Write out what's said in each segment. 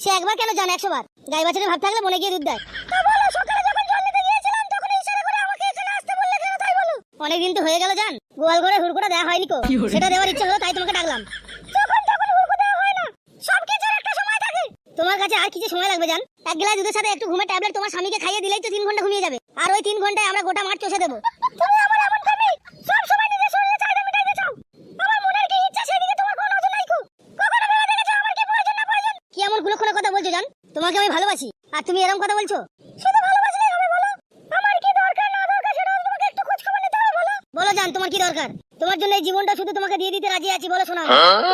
সে একবার কেন জান 100 বার। গাই বাছুরের ভাব থাকলে মনে গিয়ে দুধ দেয়। তা বলো সকালে যখন জল নিতে গিয়েছিলাম তখন ইশারা করে আমাকে এখানে আসতে বললে কেন তাই বলো। অনেকদিন তো হয়ে গেল জান, গোয়াল ঘরে হুড়কোটা দেওয়া হয়নি কো, সেটা দেওয়ার ইচ্ছা হলো তাই তোমাকে ডাকলাম। যখন তখন হুড়কো দেওয়া হয় না, সব কিছুর একটা সময় থাকে। তোমার কাছে আর কিছু সময় লাগবে জান। এক গ্লাস দুধের সাথে একটু ঘুমের ট্যাবলেট তোমার স্বামীকে খাইয়ে দিলেই তো 3 ঘন্টা ঘুমিয়ে যাবে। আর ওই 3 ঘন্টায় আমরা গোটা মাঠ চষে দেবো। তুমি আমার এমন স্বামী, সব সময় নিজের শরীরে চাহিদা মিটাইতে চাও। আমার মনের কি ইচ্ছা সেদিকে তোমার কোনো নজর নাই কো। কখনো ভেবে দেখেছো আমার কি প্রয়োজন না প্রয়োজন? কি এমন কুলক্ষণে কথা বলছো জান? তোমাকে আমি ভালোবাসি আর তুমি এরকম কথা বলছো? শুধু ভালোবাসলেই হবে বলো? আমার কি দরকার না দরকার সেটা তোমাকে একটু খোঁজ খবর নিতে হবে বলো। বলো জান তোমার কি দরকার? তোমার জন্য এই জীবনটা শুধু তোমাকে দিয়ে দিতে রাজি আছি, বলো শোনা।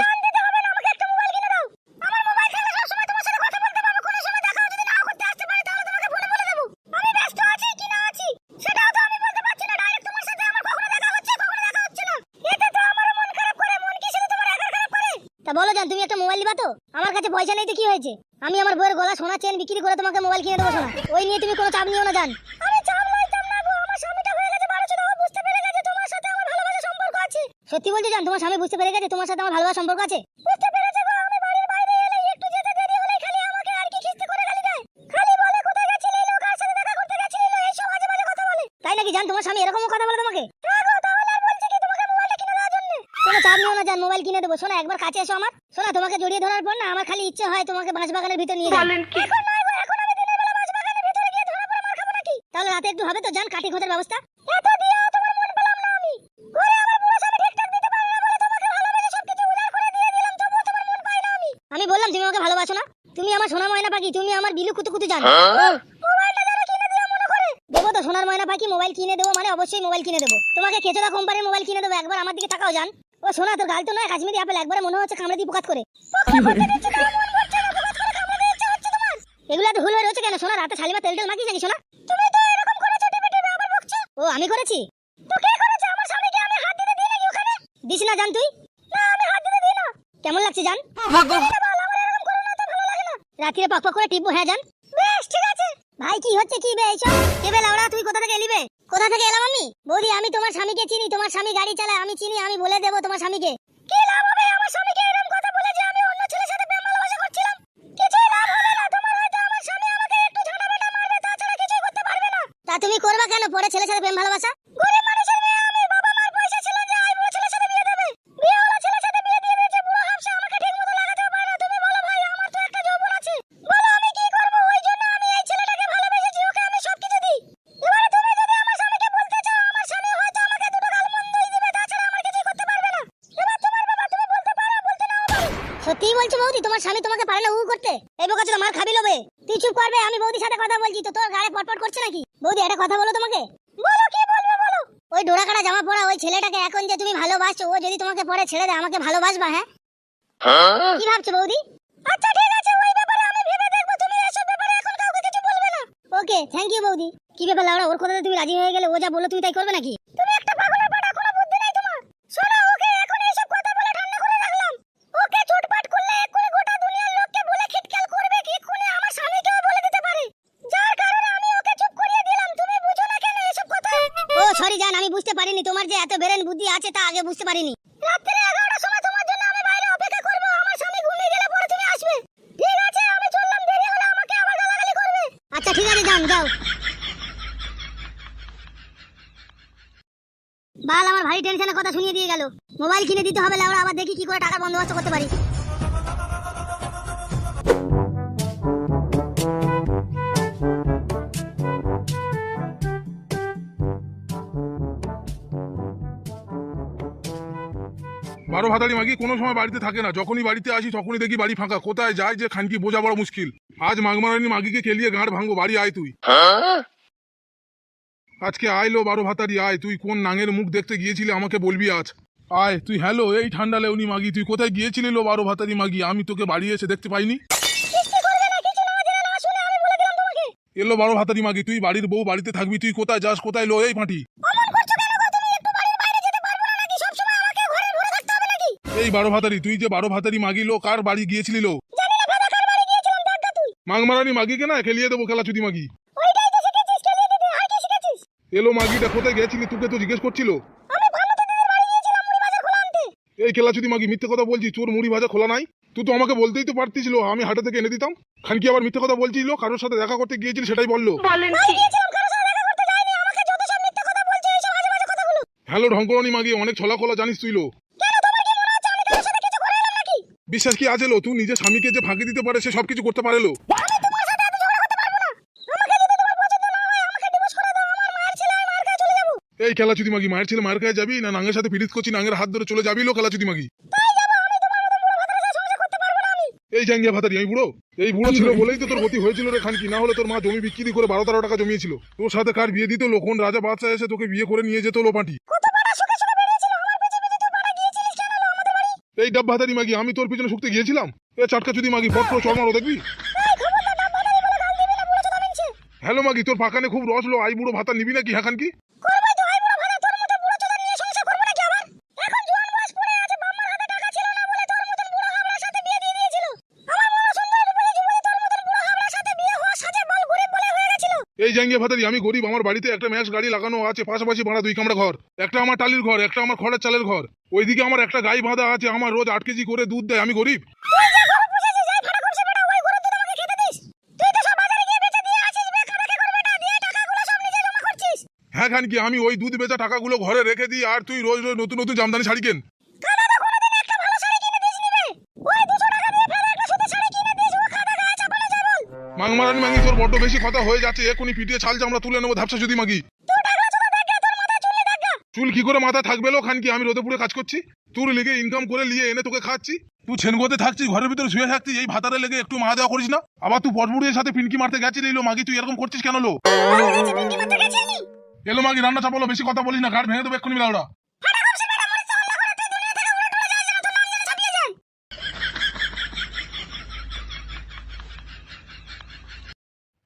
জান দিতে হবে না, আমাকে একটা মোবাইল কিনে দাও। আমার মোবাইল থাকলে সব সময় তোমার সাথে কথা বলতে পারবো। কোনো সময় দেখাও যদি নাও করতে আসতে পারি তাহলে তোমাকে ফোনে বলে দেবো। আমি ব্যস্ত আছি কি না আছি সেটাও তো আমি বলতে পারছি না। ডাইরেক্ট তোমার সাথে আমার কখনো দেখা হচ্ছে কখনো দেখা হচ্ছে না। এতে তো আমার মন খারাপ করে। মন কি শুধু তোমার একার খারাপ করে? তা বলো জান তুমি একটা মোবাইল দিবা তো? আমার কাছে পয়সা নেই তো কি হয়েছে? আমি আমার বউয়ের গলা সোনা চেন বিক্রি করে তোমাকে মোবাইল কিনে দেবো শোনা। ওই নিয়ে তুমি কোনো চাপ নিও না জান। আমি চাপ লইতাম না গো, আমার স্বামীটা হয়ে গেছে 12 ও বুঝতে পেরে গেছে তোমার সাথে আমার ভালোবাসা সম্পর্ক আছে। সত্যি বলছো জান তোমার স্বামী বুঝতে পেরে গেছে তোমার সাথে আমার ভালোবাসা সম্পর্ক আছে? বুঝতে পেরেছে গো। আমি বাড়ির বাইরে এলে একটু যেতে দেরি হলেই খালি আমাকে আর কি খিস্তি করে গালি দেয়। খালি বলে কোথায় গেছিলি লো, কার সাথে দেখা করতে গেছিলি লো, এইসব আজে বাজে কথা বলে। তাই নাকি জান তোমার স্বামী এরকম কথা বলে তোমাকে? হ্যাঁ গো, তাহলে আর বলছি কি তোমাকে মোবাইলটা কিনে দেওয়ার জন্য? কোনো চাপ নিও না জান, মোবাইল কিনে দেবো শোনা। একবার কাছে এসো আমার শোনা। তোমাকে জড়িয়ে ধরার পর না আমার খালি ইচ্ছে হয় তোমাকে বাঁশবাগানের ভিতর নিয়ে যাই। এখন নয় গো, এখন আমি দিনের বেলা বাঁশবাগানের ভিতরে গিয়ে ধরা পড়ে মার খাবো নাকি? তাহলে রাতে একটু হবে তো জান কাঠি খোঁজার ব্যবস্থা? এত দিয়েও তোমার মন পেলাম না আমি। ঘরে আমার পুরো স্বামী ঠিকঠাক দিতে পারে না বলে তোমাকে ভালোবেসে সবকিছু উজাড় করে দিয়ে দিলাম, তবুও তোমার মন পাই না আমি। আমি বললাম তুমি আমাকে ভালোবাসো না? তুমি আমার সোনা ময়না পাখি, তুমি আমার বিলু কুতু কুতু জান। মোবাইলটা যারা কিনে দিও মনে করে দেবো তো সোনার ময়না পাখি। মোবাইল কিনে দেবো মানে অবশ্যই মোবাইল কিনে দেবো। তোমাকে কেচোদা কোম্পানির মোবাইল কিনে দেবো। একবার আমার দিকে তাকাও জান। ও সোনা তোর গাল তো নয় কাশ্মীরি আপেল, একবারে মনে হচ্ছে কামড়ে দিয়ে পোকাত করে। এগুলা তো ভুল হয়ে রয়েছে কেন সোনা? রাতে শালিমা তেল টেল মাখিস নাকি সোনা? তুমি তো এরকম করেছো, টিপে টিপে আবার বকছো। ও আমি করেছি? তো কে করেছে? আমার স্বামীকে আমি হাত দিতে দিই নাকি ওখানে? দিস না জান তুই? না আমি হাত দিতে দিই না। কেমন লাগছে জান? ভালো, আমার এরকম করো না তো ভালো লাগে না। রাত্রিরে পক পক করে টিপবো হ্যাঁ জান? বেশ ঠিক আছে। ভাই কি হচ্ছে কি বে এইসব? কে বে লাউড়া তুই কোথা থেকে এলি বে? কোথা থেকে এলাম আমি? বৌদি আমি তোমার স্বামীকে চিনি, তোমার স্বামী গাড়ি চালায় আমি চিনি, আমি বলে দেবো তোমার স্বামীকে। কি লাভ হবে আমার স্বামীকে এরকম কথা বলে যে আমি অন্য ছেলের সাথে প্রেম ভালোবাসা করছিলাম? কিছুই লাভ হবে না। তোমার হয়তো আমার স্বামী আমাকে একটু ঝাঁটাপেটা মারবে, তাছাড়া কিছুই করতে পারবে না। তা তুমি করবা কেন পরে ছেলের সাথে প্রেম ভালোবাসা? গরিব মানুষের মেয়ে আমি, বাবা মার পয়সা ছিল যে আইবুড়ো ছেলের সাথে বিয়ে দেবে। বিয়েওয়ালা ছেলের সাথে বিয়ে দিয়ে দিয়েছে পুরো হাফসা, আমাকে ঠিকমতো লাগাতেও পারে না। তুমি বলো ভাই, আমার তো একটা যৌবন আছে, বলো আমি কি করব? ওই জন্য আমি এই ছেলেটাকে ভালোবেসেছি, ওকে আমি সবকিছু দিই। এবারে তুমি যদি আমার স্বামীকে বলতে চাও, আমার স্বামী হয়তো আমাকে দুটো গাল মন্দই দিবে, তাছাড়া আমার কিছুই করতে পারবে না। এবার তোমার ব্যাপার, তুমি বলতে পারো বলতে নাও পারো। সত্যিই বলছো বৌদি তোমার স্বামী তোমাকে পারে না উ করতে? এই বোকাচোদা মার খাবি লবে। তুই চুপ করবে, আমি বৌদির সাথে কথা বলছি তো তোর গায়ে পটপট করছে নাকি? বৌদি একটা কথা বলো তোমাকে। বলো কি বলবে বলো। ওই ডোরাকাটা জামা পরা ওই ছেলেটাকে এখন যে তুমি ভালোবাসছো, ও যদি তোমাকে পরে ছেড়ে দেয় আমাকে ভালোবাসবা? হ্যাঁ কি ভাবছো বৌদি? আচ্ছা ঠিক আছে, ওই ব্যাপারে আমি ভেবে দেখবো। তুমি এসব ব্যাপারে এখন কাউকে কিছু বলবে না। ওকে থ্যাংক ইউ বৌদি। কি ব্যাপার লাউড়া, ওর কথাতে তুমি রাজি হয়ে গেলে? ও যা বললো তুমি তাই করবে নাকি? তুমি একটা পাগলের পাটা, কোনো বুদ্ধি নাই তোমার। শোনো ওকে এখন এইসব কথা বলে ঠান্ডা করে রাখলাম। ওকে চুটপাট করলে এক্ষুনি গোটা দুনিয়ার লোককে বলে খিটকাল করবে, এক্ষুনি আমার স্বামীকেও বলে দিতে পারে। যার কারণে আমি ওকে চুপ করিয়ে দিলাম। তুমি বুঝো না কেন এসব কথা? ও সরি জান, আমি বুঝতে পারিনি তোমার যে এত ব্রেন বুদ্ধি আছে, তা আগে বুঝতে পারিনি। রাত্রে 11টার সময় তোমার জন্য আমি বাইরে অপেক্ষা করব। আমার স্বামী ঘুমিয়ে গেলে পরে তুমি আসবে। ঠিক আছে আমি চললাম, দেরি হলে আমাকে আবার গালাগালি করবে। আচ্ছা ঠিক আছে যান যাও। বাল আমার ভারী টেনশনের কথা শুনিয়ে দিয়ে গেল। মোবাইল কিনে দিতে হবে লাউড়া, আবার দেখি কি করে টাকা বন্দোবস্ত করতে পারি। বারো ভাতারি মাগি কোনো সময় বাড়িতে থাকে না, যখনই বাড়িতে আসি তখনই দেখি বাড়ি ফাঁকা। কোথায় যায় যে খানকি বোঝা বড় মুশকিল। আজ মাগমারানি মাগিকে খেলিয়ে গাঁড় ভাঙবো। বাড়ি আয় তুই, আজকে আইলো বারো ভাতারি আয়। তুই কোন নাঙের মুখ দেখতে গিয়েছিলি আমাকে বলবি আজ। আয় তুই। হ্যালো এই ঠান্ডা লেউনি মাগি, তুই কোথায় গিয়েছিলি লো বারো ভাতারি মাগি? আমি তোকে বাড়ি এসে দেখতে পাইনি। এলো বারো ভাতারি মাগি, তুই বাড়ির বউ বাড়িতে থাকবি, তুই কোথায় যাস? কোথায় লো এই ফাঁটি? এই বারো ভাতারি, তুই যে বারো ভাতারি মাগি লো কার বাড়ি গিয়েছিলি লো? মাগমারানি মাগিকে না খেলিয়ে দেবো খেলা চুদি মাগি। এলো মাগিটা কোথায় গেছিলি? তোকে তো জিজ্ঞেস করছিল। এই খেলা চুদি মাগি মিথ্যে কথা বলছি, চোর মুড়ি ভাজা খোলা নাই। তুই তো আমাকে বলতেই তো পারতিছিল, আমি হাটে থেকে এনে দিতাম। খানকি আবার মিথ্যে কথা বলছিল, কারোর সাথে দেখা করতে গিয়েছিল সেটাই বললো। গিয়েছিলাম কারোর সাথে দেখা করতে যাইনি, আমাকে যত সব মিথ্যা কথা বলছে, এইসব আজে বাজে কথাগুলো। হ্যালো ঢঙ্করনি মাগি, অনেক ছলা খোলা জানিস তুই লো। কেন তোমার কি মনে হচ্ছে আমি কারোর সাথে কিছু করে এলাম নাকি? বিশ্বাস কি আছে লো, তুই নিজের স্বামীকে যে ফাঁকি দিতে পারে সে সবকিছু করতে পারে লো। আমি তোমার সাথে এত ঝগড়া করতে পারবো না। আমাকে যদি তোমার পছন্দ না হয় আমাকে ডিভোর্স করে দাও, আমার মায়ের ছেলে আমি মায়ের কাছে চলে যাবো। এই খেলাচুদি মাগি, মায়ের ছেলে মায়ের কাছে যাবি না নাঙ্গের সাথে পিরিত করছি নাঙ্গের হাত ধরে চলে যাবি লো খেলাচুদি মাগি? তাই যাবো, আমি তোমার মতো বুড়ো ভাতারের সাথে সংসার করতে পারবো না আমি। এই জাঙ্গিয়া ভাতারি, এই বুড়ো ছিল বলেই তো তোর গতি হয়েছিল রে খানকি, না হলে তোর মা জমি বিক্রি করে 12-13 টাকা জমিয়েছিল। তোর সাথে কার বিয়ে দিত লো, কোন রাজা বাদশা এসে তোকে বিয়ে করে নিয়ে যেত লো পাটি। কত পাড়া সুখে সুখে বেরিয়েছিল, আমার পিছে পিছে তুই পাড়া গিয়েছিলিস কেন লো আমাদের বাড়ি? এই ডাব ভাতারি মাগি, আমি তোর পিছনে শুকতে গিয়েছিলাম? এ চাটকা চুদি মাগি, বট করে চড় মারো দেখবি। এই খবরদার নাম বাড়াবি বলে গাল দিবি না, বুড়ো চোদা মিনছে। হ্যালো মাগি, তোর পাকানে খুব রস লো, আই বুড়ো ভাতা নিবি নাকি হ্যাঁ খানকি? করবই তো, আই বুড়ো ভাতা, তোর মতো বুড়ো চোদা নিয়ে সংসার করবো নাকি আবার? এখন জোয়ান বয়স পড়ে আছে, বাম্মার হাতে টাকা ছিল না বলে তোর মতন বুড়ো হাবড়ার সাথে বিয়ে দিয়ে দিয়েছিল। আমার বড় সুন্দর রূপী যুবতী তোর মতন বুড়ো হাবড়ার সাথে বিয়ে হওয়া সাজে বল গরিব বলে হয়ে গেছিল। এই জাঙ্গিয়া ভাতারি, আমি গরিব, আমার বাড়িতে একটা ম্যাচ গাড়ি লাগানো আছে, পাশাপাশি ভাড়া 2 কামরা ঘর, একটা আমার টালির ঘর, একটা আমার খড়ের চালের ঘর, ওইদিকে আমার একটা গাই বাঁধা আছে, আমার রোজ 8 কেজি করে দুধ দেয়, আমি গরিব। তুই যে গরু পুষেছিস, এই ফাটা কমছে বেটা, ওই গরুর দুধ আমাকে খেতে দিস? তুই তো সব বাজারে গিয়ে বেচে দিয়ে আসিস, বেকার বেকার বেটা, দিয়ে টাকাগুলো সব নিজে জমা করছিস। হ্যাঁ খানকি, আমি ওই দুধ বেচা টাকাগুলো ঘরে রেখে দিই, আর তুই রোজ রোজ নতুন নতুন জামদানি শাড়ি কেন। কাদা তো কোনোদিন একটা ভালো শাড়ি কিনে দিস নিবে? ওই 200 টাকা দিয়ে ফেলে একটা সুতির শাড়ি কিনে দিস, ও কাদা গায়ে চাপানো যায় বল? মাংমারানি মাগি, তোর বড্ড বেশি কথা হয়ে যাচ্ছে, এখনই পিটিয়ে ছাল চামড়া তুলে নেবো ধাপসা যদি মাগি। তুই টাকলা চোদা দেখা, তোর মাথায় চুল নেই দেখা। চুল কি করে মাথা থাকবে লো খানকি, আমি রোদে পুড়ে কাজ করছি, তোর লেগে ইনকাম করে নিয়ে এনে তোকে খাচ্ছি। তুই ছেনগোতে থাকছিস, ঘরের ভিতরে শুয়ে থাকছিস, এই ভাতারে লেগে একটু মা দেওয়া করিস না? আবার তুই বড়বুড়ির সাথে পিনকি মারতে গেছিস লো মাগি, তুই এরকম করছিস কেন লো? আমার কাছে বিক্রি করতে গেছি আমি। এলো মাগি, রান্না চাপালো, বেশি কথা বলিস না, গাড় ভেঙে দেবো এক্ষুনি মিলাওড়া। ফাটা কমছে বেটা, মরিচ চাওয়াল না করে তুই দুনিয়া থেকে উড়ে টুড়ে যাস না, তোর নাম যেন ছাপিয়ে যায়।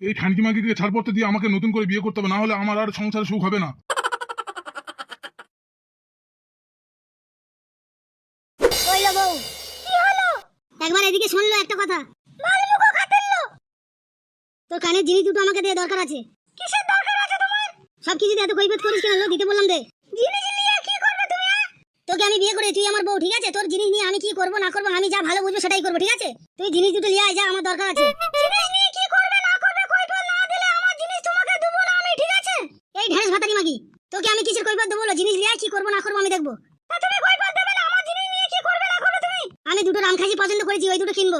এই খানকি মাগিকে ছাড়পত্র দিয়ে আমাকে নতুন করে বিয়ে করতে হবে, না হলে আমার আর সংসারে সুখ হবে না। কইলো বউ, কি হলো? একবার এদিকে শুনলো একটা কথা। বল মুখো খাতেললো। তোর কানের জিনিস দুটো আমাকে দে, দরকার আছে। কিসের দরকার আছে তোমার? সব কিছু এত কৈফিয়ত করিস কেন লো, দিতে বললাম দে। জিনিস নিয়ে কি করবে তুমি? তোকে আমি বিয়ে করে, তুই আমার বউ, ঠিক আছে? তোর জিনিস নিয়ে আমি কি করব না করব আমি যা ভালো বুঝবো সেটাই করব, ঠিক আছে? তুই জিনিস দুটো নিয়ে আয়, যা, আমার দরকার আছে। জিনিস নিয়ে কি করবে না করবে কৈফিয়ত না দিলে আমার জিনিস তোমাকে দেব না আমি, ঠিক আছে? এই ঢেঁস ভাতারি মাগি, তোকে আমি কিসের কৈফিয়ত দেব? জিনিস নিয়ে আয়, কি করব না করব আমি দেখব। তা তুমি কৈফিয়ত দেবে না, আমার জিনিস নিয়ে কি করবে না করবে তুমি? আমি দুটো রামখাজি পছন্দ করেছি, ওই দুটো কিনবো।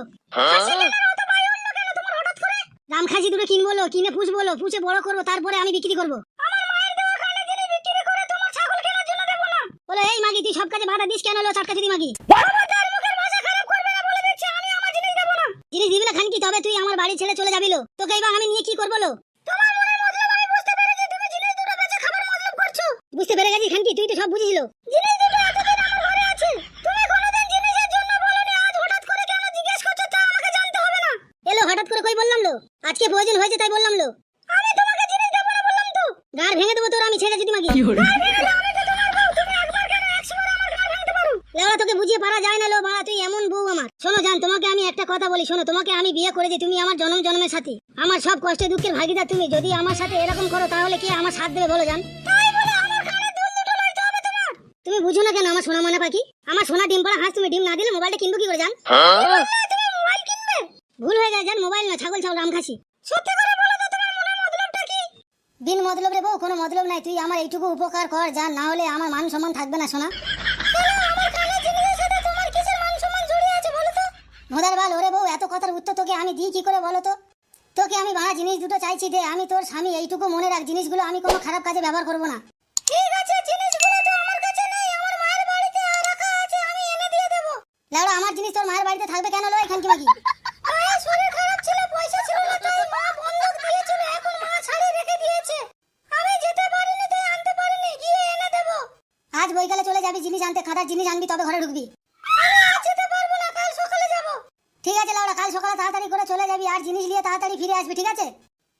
রামখাজি দুটো কিনবো লো, কিনে পুষবো লো, পুষে বড় করবো, তারপরে আমি বিক্রি করবো। আমার মায়ের দেওয়া কানে জিনিস বিক্রি করে তোমার ছাগল কেনার জন্য দেবো না। বলে এই মাগি, তুই সব কাজে বাধা দিস কেন লো, চাটকা চিনি মাগি? খবরদার মুখের ভাষা খারাপ করবে না বলে দিচ্ছি, আমি আমার জিনিস দেবো না। জিনিস দিবি না খানকি, তবে তুই আমার বাড়ি ছেড়ে চলে যাবি লো। তোকে এবার আমি নিয়ে কি করবো লো? তোমার মনের মতলব আমি বুঝতে পেরেছি, তুমি জিনিস দুটো বেচে খাবার মতলব করছো। বুঝতে পেরে গেছি খানকি, তুই তো সব বুঝিস লো। জিনিস দুটো এতদিন আমার ঘরে আছে, তুমি কোনোদিন জিনিসের জন্য বলনি, আজ হঠাৎ করে কেন জিজ্ঞেস করছো তা আমাকে জানতে হবে না। এলো হঠাৎ করে কই বললাম লো, আজকে প্রয়োজন হয়েছে তাই বললাম লো। আমি তোমাকে জিনিস দেবো না বললাম তো। গাড় ভেঙে দেবো তোর, আমি ছেড়ে যদি মাগি। গাড় ভেঙে দাও, আমি তো তোমার বউ, তুমি একবার কেন 100 বার আমার গাড় ভাঙতে পারো? লেওড়া তোকে বুঝিয়ে পারা যায় না লো বাড়া, তুই এমন বউ আমার। শোনো জান, তোমাকে আমি একটা কথা বলি, শোনো, তোমাকে আমি বিয়ে করেছি, তুমি আমার জনম জন্মের সাথী, আমার সব কষ্টে দুঃখের ভাগিদার তুমি। যদি আমার সাথে এরকম করো তাহলে কে আমার সাথ দেবে বলো জান? তাই বলে আমার কানে দুল দুটো লইতে হবে তোমার? তুমি বুঝো না কেন আমার সোনা মনে পাখি? আমার সোনা ডিম পাড়া হাঁস, তুমি ডিম না দিলে মোবাইলটা কিনবো কি করে জান? তুমি মোবাইল কিনবে? ভুল হয়ে গেছে জান, মোবাইল না, ছাগল ছাগল রাম খাসি। সত্যি করে বলো তো তোমার মনের মতলবটা কি? বিন মতলব রে বউ, কোনো মতলব নাই, তুই আমার এইটুকু উপকার কর জান, না হলে আমার মান সম্মান থাকবে না সোনা। আমার কানের জিনিসের সাথে তোমার কিসের মান সম্মান জড়িয়ে আছে বলো তো? মোদার বাল, ওরে বউ, এত কথার উত্তর তোকে আমি দিই কি করে বলো তো? তোকে আমি ভাড়া জিনিস দুটো চাইছি দে, আমি তোর স্বামী, এইটুকু মনে রাখ, জিনিসগুলো আমি কোনো খারাপ কাজে ব্যবহার করব না। ঠিক আছে, জিনিসগুলো তো আমার কাছে নেই, আমার মায়ের বাড়িতে রাখা আছে, আমি এনে দিয়ে দেব। লাউড়া, আমার জিনিস তোর মায়ের বাড়িতে থাকবে কেন লো এখানকি মাগি? মায়ের শরীর খারাপ ছিল, পয়সা ছিল না, তাই মা বন্ধক দিয়েছিল, এখন মা ছাড়ি রেখে দিয়েছে, আমি যেতে পারিনি তাই আনতে পারিনি, গিয়ে এনে দেব। আজ বৈকালে চলে যাবি জিনিস আনতে, খাতার জিনিস আনবি তবে ঘরে ঢুকবি। আমি আজ যেতে পারবো না, কাল সকালে যাব। ঠিক আছে লাউড়া, কাল সকালে তাড়াতাড়ি করে চলে যাবি, আর জিনিস নিয়ে তাড়াতাড়ি ফিরে আসবি, ঠিক আছে?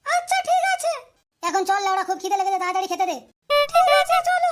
আচ্ছা ঠিক আছে। এখন চল লাউড়া, খুব খিদে লেগেছে, তাড়াতাড়ি খেতে দে। ঠিক আছে চলো।